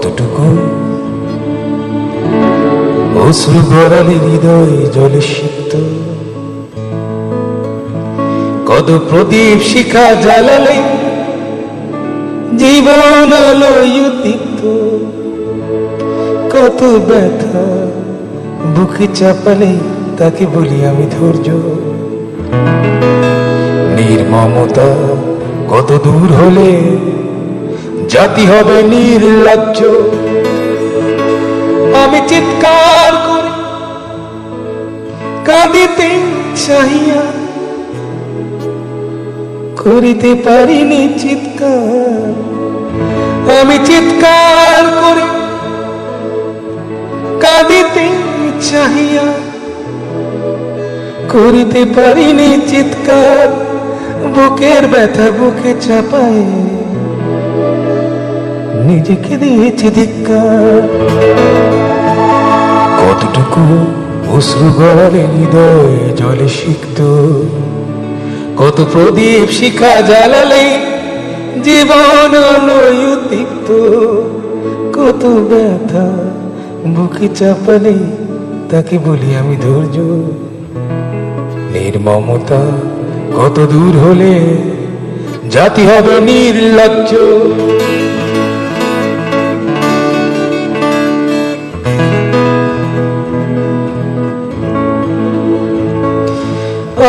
কতটুকু অশ্রু গড়ালে হৃদয় জলে সিক্ত, কত প্রদীপ শিখা জ্বালালে জীবন আলোয় উদ্দীপ্ত, কত ব্যথা বুকে চাপালে তাকে বলি আমি ধৈর্য। নির্মমতা কত দূর হলে জাতি হবে নির্লজ্জ। আমি চিৎকার করে কাঁদিতে চাহিয়া করিতে পারিনি চিৎকার। আমি চিৎকার করে কাঁদিতে চাহিয়া করিতে পারিনি চিৎকার। বুকের ব্যথা বুকে চাপায় নিজেকে দিয়েছি ধিক্কার। কতটুকু অশ্রু গড়ালে হৃদয় জলে সিক্ত, কত প্রদীপ শিখা জ্বালালে জীবন আলোয় উদ্দীপ্ত, কত ব্যথা বুকে চাপালে তাকে বলি আমি ধৈর্য। নির্মমতা কত দূর হলে জাতি হবে নির্লজ্জ।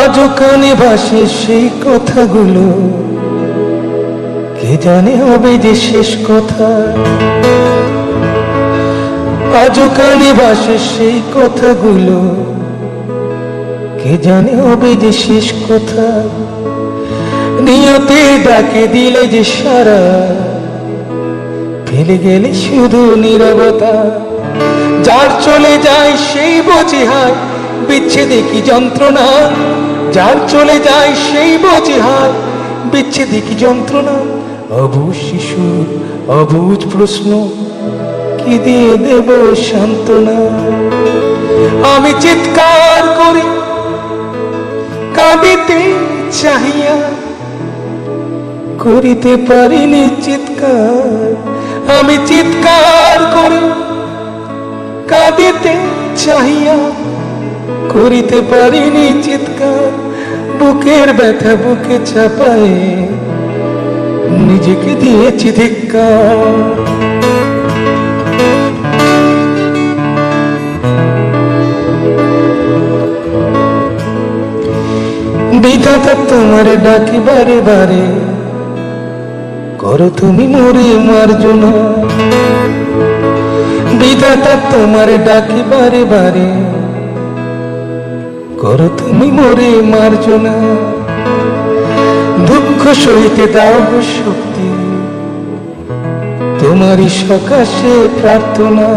আজও কানে ভাসে সেই কথাগুলো, কে জানে হবে যে শেষ কথা। আজও কানে ভাসে সেই কথাগুলো, কে জানে হবে যে শেষ কথা। নিয়তে ডাকে দিলে যে সারা, ফেলে গেলে শুধু নীরবতা। যার চলে যায় সেই বোঝে হায় বিচ্ছেদে কি যন্ত্রণা। যার চলে যায় সেই বোঝে হায় বিচ্ছেদে কি যন্ত্রণা। অবুঝ শিশুর অবুঝ প্রশ্ন, কি দিয়ে দেব সান্ত্বনা। আমি চিৎকার করে কাঁদিতে চাহিয়া করিতে পারিনি চিৎকার। আমি চিৎকার করে কাঁদিতে চাহিয়া করিতে পারিনি চিৎকার। বুকের ব্যথা বুকে চাপায় নিজেকে দিয়েছি ধিক্কার। বিধাতা তোমার ডাকি বারে বারে, করো তুমি মরে মার্জনা। বিধাতা তোমার ডাকি বারে বারে, করো তুমি মরে মার্জনা। দুঃখ সইতে দাও শক্তি, তোমারই সকাশে প্রার্থনা।